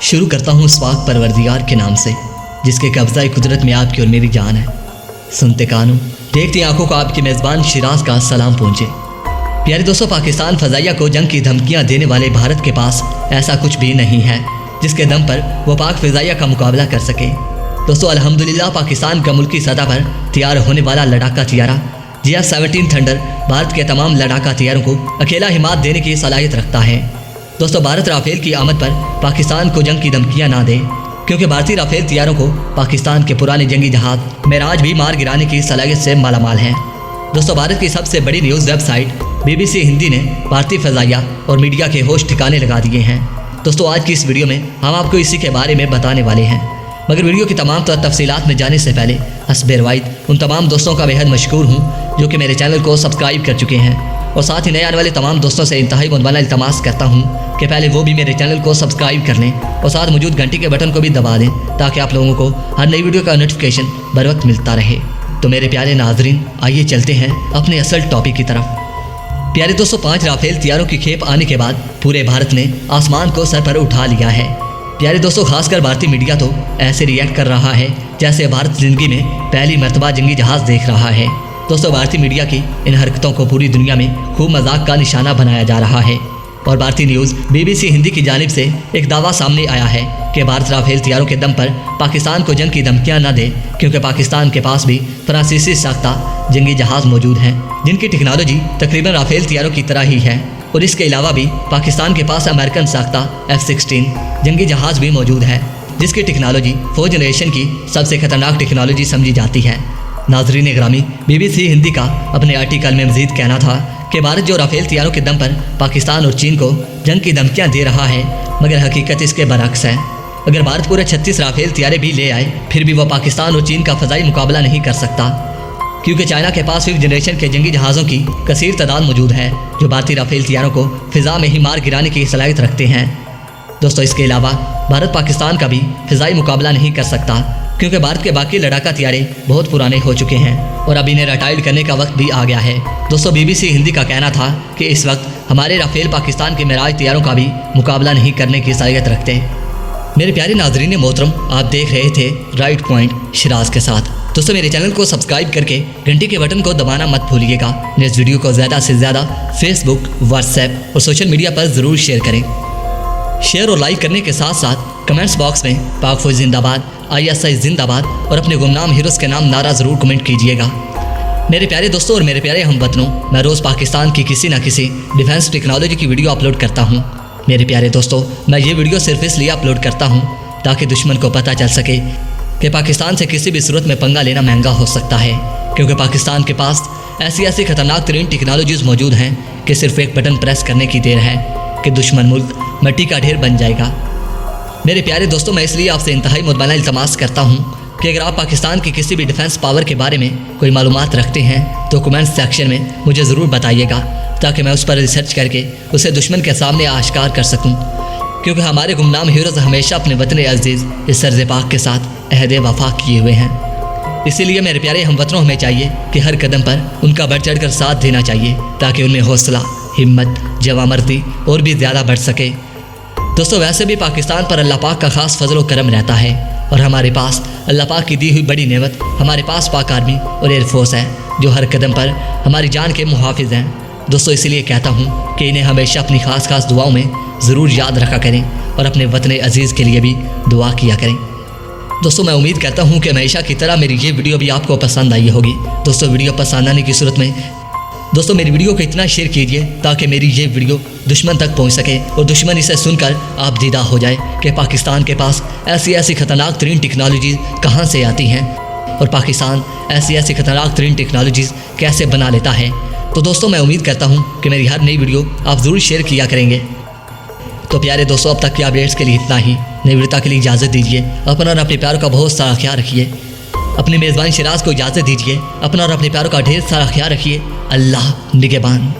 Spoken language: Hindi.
शुरू करता हूँ उस पाक परवरदिगार के नाम से जिसके कब्ज़ा कुदरत में आपकी और मेरी जान है। सुनते कानों, देखती आंखों को आपकी मेज़बान शिराज का सलाम पहुँचे। प्यारे दोस्तों, पाकिस्तान फ़ज़ाइया को जंग की धमकियाँ देने वाले भारत के पास ऐसा कुछ भी नहीं है जिसके दम पर वो पाक फ़ज़ाइया का मुकाबला कर सके। दोस्तों, अल्हम्दुलिल्लाह पाकिस्तान का मुल्की सतह पर तैयार होने वाला लड़ाका तियारा GF-17 थंडर भारत के तमाम लड़ाका तियारों को अकेला हिमात देने की सलाहियत रखता है। दोस्तों, भारत राफेल की आमद पर पाकिस्तान को जंग की धमकियां ना दे, क्योंकि भारतीय राफेल तियारों को पाकिस्तान के पुराने जंगी जहाज मेराज भी मार गिराने की सलाहियत से मालामाल हैं। दोस्तों, भारत की सबसे बड़ी न्यूज़ वेबसाइट BBC हिंदी ने भारतीय फ़ज़ाइया और मीडिया के होश ठिकाने लगा दिए हैं। दोस्तों, आज की इस वीडियो में हम आपको इसी के बारे में बताने वाले हैं, मगर वीडियो की तमाम तफसीलात में जाने से पहले हस्बे रवायत उन तमाम दोस्तों का बेहद मशकूर हूँ जो कि मेरे चैनल को सब्सक्राइब कर चुके हैं, और साथ ही नए आने वाले तमाम दोस्तों से इंतहाई मुतमना इल्तमास करता हूँ कि पहले वो भी मेरे चैनल को सब्सक्राइब कर लें और साथ मौजूद घंटी के बटन को भी दबा दें ताकि आप लोगों को हर नई वीडियो का नोटिफिकेशन बर वक्त मिलता रहे। तो मेरे प्यारे नाजरीन, आइए चलते हैं अपने असल टॉपिक की तरफ। प्यारे दोस्तों, 5 राफेल तियारों की खेप आने के बाद पूरे भारत ने आसमान को सर पर उठा लिया है। प्यारे दोस्तों, खासकर भारतीय मीडिया तो ऐसे रिएक्ट कर रहा है जैसे भारत ज़िंदगी में पहली मर्तबा जंगी जहाज़ देख रहा है। दोस्तों, भारतीय मीडिया की इन हरकतों को पूरी दुनिया में खूब मजाक का निशाना बनाया जा रहा है, और भारतीय न्यूज़ BBC हिंदी की जानिब से एक दावा सामने आया है कि भारत राफेल तियारों के दम पर पाकिस्तान को जंग की धमकियां न दे, क्योंकि पाकिस्तान के पास भी फ्रांसीसी साख्ता जंगी जहाज़ मौजूद हैं जिनकी टेक्नोलॉजी तकरीबन राफेल तियारों की तरह ही है, और इसके अलावा भी पाकिस्तान के पास अमेरिकन साख्ता F-16 जंगी जहाज़ भी मौजूद है जिसकी टेक्नोलॉजी 4th जनरेशन की सबसे खतरनाक टेक्नोलॉजी समझी जाती है। नाजरीन ग्रामी, BBC हिंदी का अपने आर्टिकल में मजीद कहना था कि भारत जो राफेल तियारों के दम पर पाकिस्तान और चीन को जंग की धमकियां दे रहा है, मगर हकीकत इसके बरअक्स है। अगर भारत पूरे 36 राफेल तियारे भी ले आए फिर भी वह पाकिस्तान और चीन का फ़ज़ाई मुकाबला नहीं कर सकता, क्योंकि चाइना के पास 5th जनरेशन के जंगी जहाज़ों की कसीर तादाद मौजूद है जो भारतीय राफेल तियारों को फ़िज़ा में ही मार गिराने की सलाहियत रखते हैं। दोस्तों, इसके अलावा भारत पाकिस्तान का भी फ़िज़ाई मुकाबला नहीं कर सकता, क्योंकि भारत के बाकी लड़ाका तियारे बहुत पुराने हो चुके हैं और अब इन्हें रिटायर्ड करने का वक्त भी आ गया है। दोस्तों, BBC हिंदी का कहना था कि इस वक्त हमारे राफेल पाकिस्तान के मेराज तियारों का भी मुकाबला नहीं करने की सलाहियत रखते। मेरे प्यारे नाजरीन मोहतरम, आप देख रहे थे राइट पॉइंट शिराज के साथ। दोस्तों, मेरे चैनल को सब्सक्राइब करके घंटी के बटन को दबाना मत भूलिएगा। इस वीडियो को ज़्यादा से ज़्यादा फेसबुक, व्हाट्सएप और सोशल मीडिया पर ज़रूर शेयर करें। शेयर और लाइक करने के साथ साथ कमेंट्स बॉक्स में पाक फौज जिंदाबाद, ISI जिंदाबाद और अपने गुमनाम हीरोज़ के नाम नारा ज़रूर कमेंट कीजिएगा। मेरे प्यारे दोस्तों और मेरे प्यारे हमवतनों, मैं रोज़ पाकिस्तान की किसी न किसी डिफेंस टेक्नोलॉजी की वीडियो अपलोड करता हूँ। मेरे प्यारे दोस्तों, मैं ये वीडियो सिर्फ इसलिए अपलोड करता हूँ ताकि दुश्मन को पता चल सके कि पाकिस्तान से किसी भी सूरत में पंगा लेना महंगा हो सकता है, क्योंकि पाकिस्तान के पास ऐसी खतरनाक तरीन टेक्नोलॉजीज़ मौजूद हैं कि सिर्फ एक बटन प्रेस करने की देर है कि दुश्मन मुल्क मिट्टी का ढेर बन जाएगा। मेरे प्यारे दोस्तों, मैं इसलिए आपसे इंतहाई मुतमना इल्तमास करता हूँ कि अगर आप पाकिस्तान की किसी भी डिफेंस पावर के बारे में कोई मालूमात रखते हैं तो कमेंट सेक्शन में मुझे ज़रूर बताइएगा, ताकि मैं उस पर रिसर्च करके उसे दुश्मन के सामने आश्कार कर सकूँ, क्योंकि हमारे गुमनाम हीरोज़ हमेशा अपने वतन अजीज़ इस सरज़ पाक के साथ अहद वफा किए हुए हैं। इसीलिए मेरे प्यारे हमवतनों, हमें चाहिए कि हर कदम पर उनका बढ़ चढ़ कर साथ देना चाहिए ताकि उनमें हौसला, हिम्मत, जवामर्दी और भी ज़्यादा बढ़ सके। दोस्तों, वैसे भी पाकिस्तान पर अल्लाह पाक का ख़ास फजल व करम रहता है, और हमारे पास अल्लाह पाक की दी हुई बड़ी नेमत हमारे पास पाक आर्मी और एयरफोर्स है जो हर कदम पर हमारी जान के मुहाफिज हैं। दोस्तों, इसलिए कहता हूँ कि इन्हें हमेशा अपनी खास दुआओं में ज़रूर याद रखा करें और अपने वतन अजीज़ के लिए भी दुआ किया करें। दोस्तों, मैं उम्मीद करता हूँ कि हमेशा की तरह मेरी ये वीडियो भी आपको पसंद आई होगी। दोस्तों, वीडियो पसंद आने की सूरत में दोस्तों मेरी वीडियो को इतना शेयर कीजिए ताकि मेरी ये वीडियो दुश्मन तक पहुंच सके और दुश्मन इसे सुनकर आप दीदा हो जाए कि पाकिस्तान के पास ऐसी खतरनाक तरीन टेक्नोलॉजीज़ कहां से आती हैं और पाकिस्तान ऐसी खतरनाक तरीन टेक्नोलॉजीज़ कैसे बना लेता है। तो दोस्तों, मैं उम्मीद करता हूं कि मेरी हर नई वीडियो आप ज़रूर शेयर किया करेंगे। तो प्यारे दोस्तों, अब तक के अपडेट्स के लिए इतना ही। नई वीडियो के लिए इजाज़त दीजिए। अपना और अपने प्यारों का बहुत सारा ख्याल रखिए। अपने मेज़बान शिराज को इजाज़त दीजिए। अपना और अपने प्यारों का ढेर सारा ख्याल रखिए। अल्लाह निगहबान।